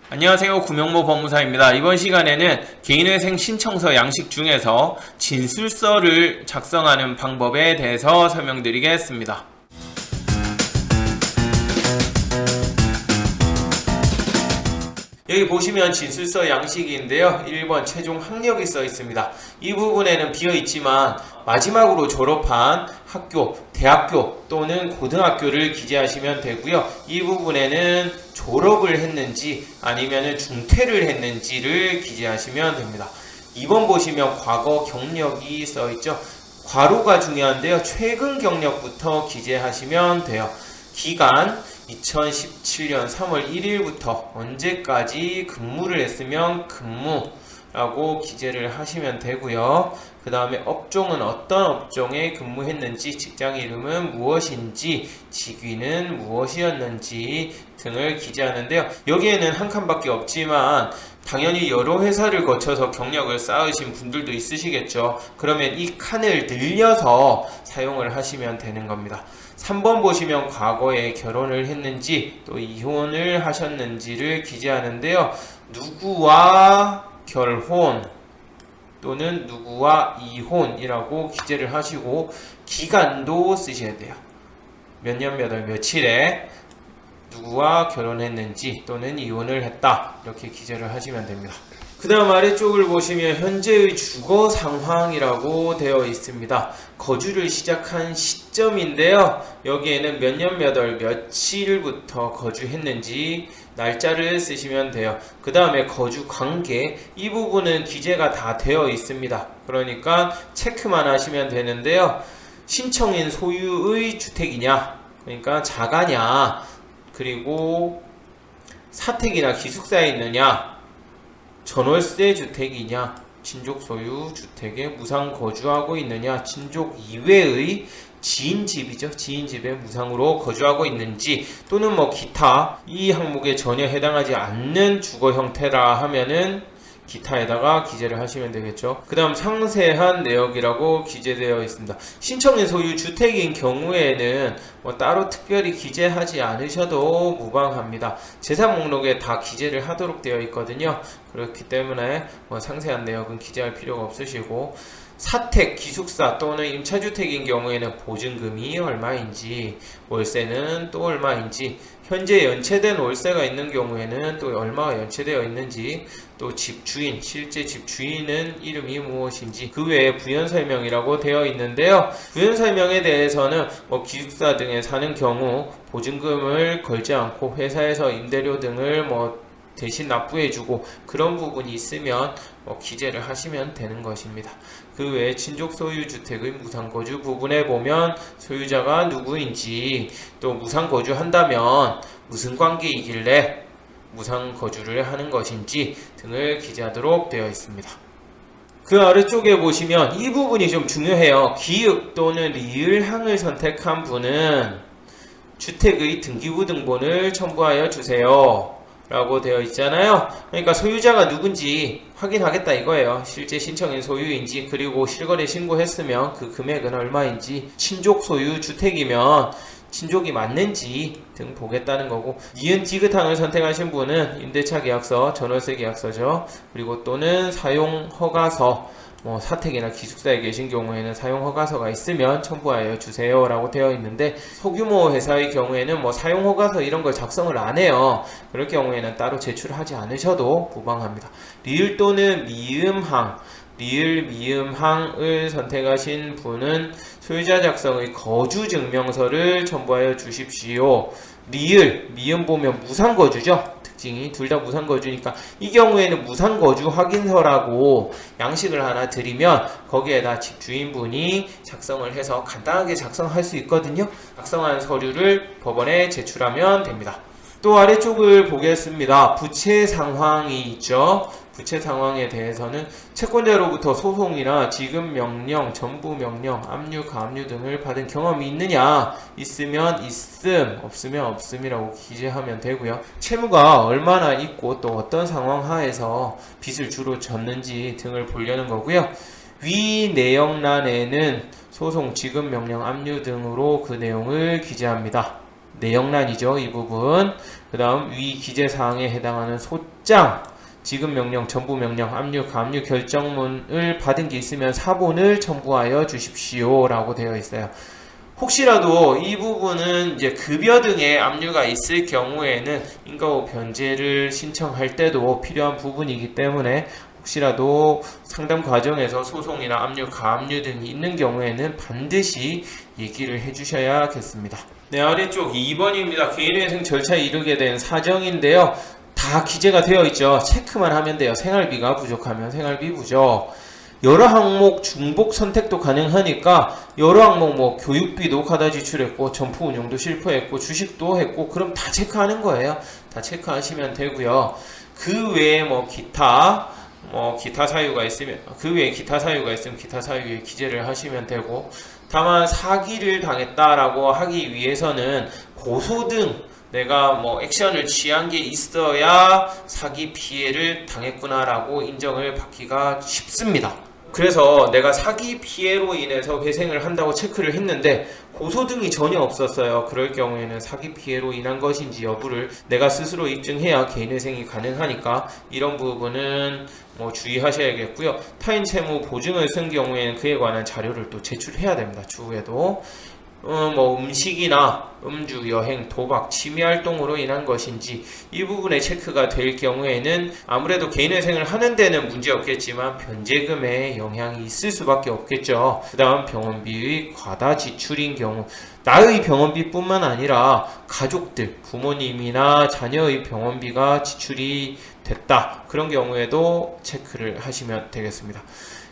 안녕하세요. 구명모 법무사입니다. 이번 시간에는 개인회생 신청서 양식 중에서 진술서를 작성하는 방법에 대해서 설명드리겠습니다. 여기 보시면 진술서 양식인데요. 1번 최종 학력이 써 있습니다. 이 부분에는 비어 있지만 마지막으로 졸업한 학교, 대학교 또는 고등학교를 기재하시면 되고요. 이 부분에는 졸업을 했는지 아니면 중퇴를 했는지를 기재하시면 됩니다. 2번 보시면 과거 경력이 써 있죠. 과로가 중요한데요. 최근 경력부터 기재하시면 돼요. 기간 2017년 3월 1일부터 언제까지 근무를 했으면 근무라고 기재를 하시면 되고요. 그 다음에 업종은 어떤 업종에 근무했는지, 직장 이름은 무엇인지, 직위는 무엇이었는지 등을 기재하는데요. 여기에는 한 칸밖에 없지만 당연히 여러 회사를 거쳐서 경력을 쌓으신 분들도 있으시겠죠. 그러면 이 칸을 늘려서 사용을 하시면 되는 겁니다. 3번 보시면 과거에 결혼을 했는지 또 이혼을 하셨는지를 기재하는데요. 누구와 결혼 또는 누구와 이혼이라고 기재를 하시고 기간도 쓰셔야 돼요. 몇 년 몇 월 며칠에 누구와 결혼했는지 또는 이혼을 했다 이렇게 기재를 하시면 됩니다. 그 다음 아래쪽을 보시면 현재의 주거 상황이라고 되어 있습니다. 거주를 시작한 시점인데요. 여기에는 몇 년 몇 월 며칠부터 거주했는지 날짜를 쓰시면 돼요. 그 다음에 거주 관계 이 부분은 기재가 다 되어 있습니다. 그러니까 체크만 하시면 되는데요. 신청인 소유의 주택이냐 그러니까 자가냐 그리고 사택이나 기숙사에 있느냐 전월세 주택이냐, 친족 소유 주택에 무상 거주하고 있느냐, 친족 이외의 지인 집이죠. 지인 집에 무상으로 거주하고 있는지 또는 기타 이 항목에 전혀 해당하지 않는 주거 형태라 하면은 기타에다가 기재를 하시면 되겠죠. 그 다음 상세한 내역이라고 기재되어 있습니다. 신청인 소유 주택인 경우에는 따로 특별히 기재하지 않으셔도 무방합니다. 재산 목록에 다 기재를 하도록 되어 있거든요. 그렇기 때문에 상세한 내역은 기재할 필요가 없으시고 사택, 기숙사 또는 임차주택인 경우에는 보증금이 얼마인지 월세는 또 얼마인지 현재 연체된 월세가 있는 경우에는 또 얼마가 연체되어 있는지 또 집주인, 실제 집주인은 이름이 무엇인지 그 외에 부연설명이라고 되어 있는데요. 부연설명에 대해서는 기숙사 등에 사는 경우 보증금을 걸지 않고 회사에서 임대료 등을 대신 납부해주고 그런 부분이 있으면 기재를 하시면 되는 것입니다. 그 외에 친족 소유 주택의 무상거주 부분에 보면 소유자가 누구인지 또 무상거주한다면 무슨 관계이길래 무상거주를 하는 것인지 등을 기재하도록 되어 있습니다. 그 아래쪽에 보시면 이 부분이 좀 중요해요. 기읍 또는 리을항을 선택한 분은 주택의 등기부등본을 첨부하여 주세요. 라고 되어 있잖아요. 그러니까 소유자가 누군지 확인하겠다 이거예요. 실제 신청인 소유인지 그리고 실거래 신고했으면 그 금액은 얼마인지 친족 소유 주택이면 친족이 맞는지 등 보겠다는 거고 니은 디귿항을 선택하신 분은 임대차 계약서, 전월세 계약서죠. 그리고 또는 사용 허가서 사택이나 기숙사에 계신 경우에는 사용 허가서가 있으면 첨부하여 주세요 라고 되어 있는데 소규모 회사의 경우에는 사용 허가서 이런 걸 작성을 안 해요. 그럴 경우에는 따로 제출하지 않으셔도 무방합니다. 리을 또는 미음항 리을 미음항을 선택하신 분은 소유자 작성의 거주증명서를 첨부하여 주십시오. 리을 미음 보면 무상거주죠. 특징이 둘 다 무상거주니까 이 경우에는 무상거주 확인서라고 양식을 하나 드리면 거기에다 집주인분이 작성을 해서 간단하게 작성할 수 있거든요. 작성한 서류를 법원에 제출하면 됩니다. 또 아래쪽을 보겠습니다. 부채 상황이 있죠. 부채 상황에 대해서는 채권자로부터 소송이나 지급 명령, 전부 명령, 압류, 가압류 등을 받은 경험이 있느냐? 있으면 있음, 없으면 없음이라고 기재하면 되고요. 채무가 얼마나 있고 또 어떤 상황 하에서 빚을 주로 졌는지 등을 보려는 거고요. 위 내용란에는 소송, 지급 명령, 압류 등으로 그 내용을 기재합니다. 내역란이죠. 이 부분. 그 다음 위 기재사항에 해당하는 소장, 지급명령, 전부명령, 압류, 가압류 결정문을 받은 게 있으면 사본을 첨부하여 주십시오 라고 되어 있어요. 혹시라도 이 부분은 이제 급여 등의 압류가 있을 경우에는 인가호 변제를 신청할 때도 필요한 부분이기 때문에 혹시라도 상담 과정에서 소송이나 압류, 가압류 등이 있는 경우에는 반드시 얘기를 해주셔야겠습니다. 네, 아래쪽 2번입니다. 개인회생 절차에 이르게 된 사정인데요. 다 기재가 되어 있죠. 체크만 하면 돼요. 생활비가 부족하면 생활비 부족. 여러 항목 중복 선택도 가능하니까 여러 항목 뭐 교육비 노카다 지출했고 점포 운용도 실패했고 주식도 했고 그럼 다 체크하는 거예요. 다 체크하시면 되고요. 그 외에 뭐 기타 사유가 있으면 기타 사유에 기재를 하시면 되고, 다만 사기를 당했다라고 하기 위해서는 고소 등 내가 뭐 액션을 취한 게 있어야 사기 피해를 당했구나라고 인정을 받기가 쉽습니다. 그래서 내가 사기 피해로 인해서 회생을 한다고 체크를 했는데 고소 등이 전혀 없었어요. 그럴 경우에는 사기 피해로 인한 것인지 여부를 내가 스스로 입증해야 개인회생이 가능하니까 이런 부분은 뭐 주의하셔야겠고요. 타인 채무 보증을 쓴 경우에는 그에 관한 자료를 또 제출해야 됩니다. 추후에도. 뭐 음식이나 음주, 여행, 도박, 취미활동으로 인한 것인지 이 부분에 체크가 될 경우에는 아무래도 개인회생을 하는 데는 문제 없겠지만 변제금에 영향이 있을 수밖에 없겠죠. 그 다음 병원비의 과다 지출인 경우, 나의 병원비뿐만 아니라 가족들, 부모님이나 자녀의 병원비가 지출이 됐다. 그런 경우에도 체크를 하시면 되겠습니다.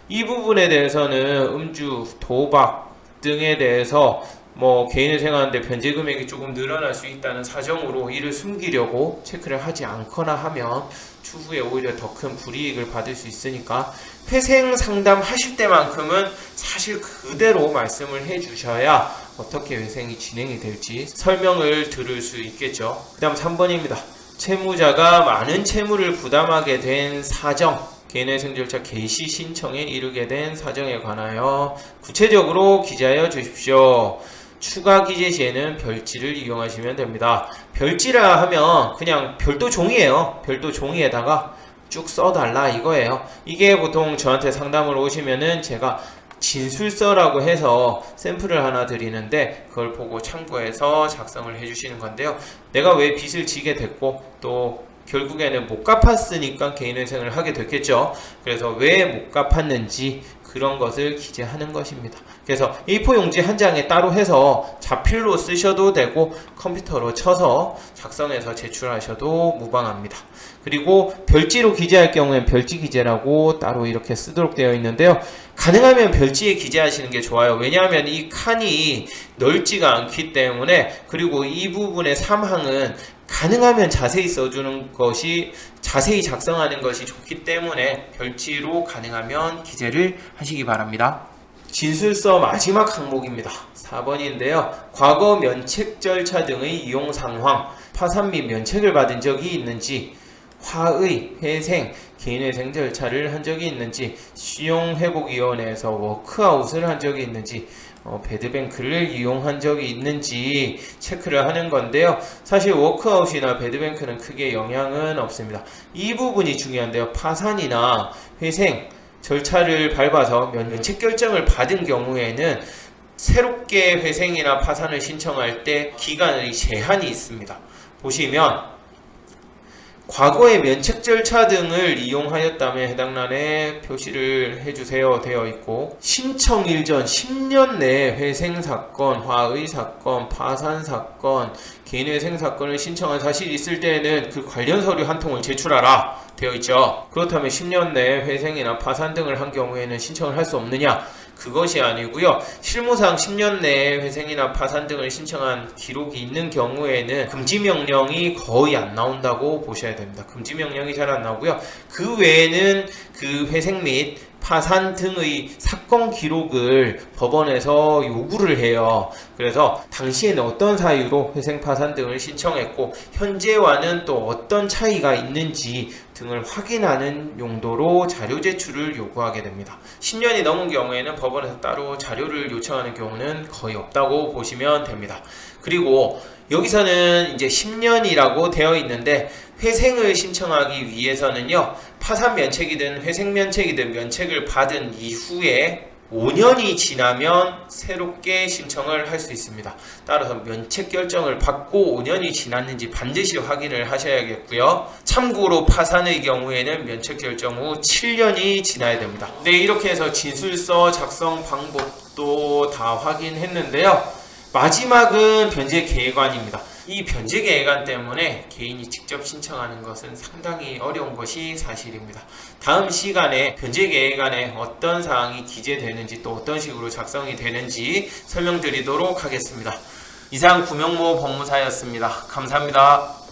이 부분에 대해서는 음주, 도박 등에 대해서 뭐 개인회생하는데 변제 금액이 조금 늘어날 수 있다는 사정으로 이를 숨기려고 체크를 하지 않거나 하면 추후에 오히려 더 큰 불이익을 받을 수 있으니까 회생 상담 하실 때만큼은 사실 그대로 말씀을 해주셔야 어떻게 회생이 진행이 될지 설명을 들을 수 있겠죠. 그 다음 3번입니다. 채무자가 많은 채무를 부담하게 된 사정, 개인회생 절차 개시 신청에 이르게 된 사정에 관하여 구체적으로 기재하여 주십시오. 추가 기재 시에는 별지를 이용하시면 됩니다. 별지라 하면 그냥 별도 종이에요. 별도 종이에다가 쭉 써달라 이거예요. 이게 보통 저한테 상담을 오시면은 제가 진술서라고 해서 샘플을 하나 드리는데 그걸 보고 참고해서 작성을 해주시는 건데요. 내가 왜 빚을 지게 됐고 또 결국에는 못 갚았으니까 개인회생을 하게 됐겠죠. 그래서 왜 못 갚았는지 그런 것을 기재하는 것입니다. 그래서 A4 용지 한 장에 따로 해서 자필로 쓰셔도 되고 컴퓨터로 쳐서 작성해서 제출하셔도 무방합니다. 그리고 별지로 기재할 경우엔 별지 기재라고 따로 이렇게 쓰도록 되어 있는데요. 가능하면 별지에 기재하시는 게 좋아요. 왜냐하면 이 칸이 넓지가 않기 때문에, 그리고 이 부분의 3항은 가능하면 자세히 써주는 것이, 자세히 작성하는 것이 좋기 때문에 별지로 가능하면 기재를 하시기 바랍니다. 진술서 마지막 항목입니다. 4번인데요. 과거 면책 절차 등의 이용 상황, 파산 및 면책을 받은 적이 있는지, 화의, 회생, 개인회생 절차를 한 적이 있는지, 신용회복위원회에서 워크아웃을 한 적이 있는지, 배드뱅크를 이용한 적이 있는지 체크를 하는 건데요. 사실 워크아웃이나 배드뱅크는 크게 영향은 없습니다. 이 부분이 중요한데요. 파산이나 회생 절차를 밟아서 면책 결정을 받은 경우에는 새롭게 회생이나 파산을 신청할 때 기간의 제한이 있습니다. 보시면 과거의 면책 절차 등을 이용하였다면 해당 란에 표시를 해주세요 되어 있고, 신청일 전 10년 내에 회생사건, 화의사건, 파산사건, 개인회생사건을 신청한 사실이 있을 때에는 그 관련 서류 한 통을 제출하라 되어 있죠. 그렇다면 10년 내에 회생이나 파산 등을 한 경우에는 신청을 할 수 없느냐? 그것이 아니고요. 실무상 10년 내에 회생이나 파산 등을 신청한 기록이 있는 경우에는 금지명령이 거의 안 나온다고 보셔야 됩니다. 금지명령이 잘 안 나오고요. 그 외에는 그 회생 및 파산 등의 사건 기록을 법원에서 요구를 해요. 그래서 당시에는 어떤 사유로 회생 파산 등을 신청했고 현재와는 또 어떤 차이가 있는지 등을 확인하는 용도로 자료 제출을 요구하게 됩니다. 10년이 넘은 경우에는 법원에서 따로 자료를 요청하는 경우는 거의 없다고 보시면 됩니다. 그리고 여기서는 이제 10년이라고 되어 있는데 회생을 신청하기 위해서는요, 파산 면책이든 회생 면책이든 면책을 받은 이후에 5년이 지나면 새롭게 신청을 할 수 있습니다. 따라서 면책 결정을 받고 5년이 지났는지 반드시 확인을 하셔야겠고요. 참고로 파산의 경우에는 면책 결정 후 7년이 지나야 됩니다. 네, 이렇게 해서 진술서 작성 방법도 다 확인했는데요. 마지막은 변제 계획안입니다. 이 변제 계획안 때문에 개인이 직접 신청하는 것은 상당히 어려운 것이 사실입니다. 다음 시간에 변제 계획안에 어떤 사항이 기재되는지 또 어떤 식으로 작성이 되는지 설명드리도록 하겠습니다. 이상 구명모 법무사였습니다. 감사합니다.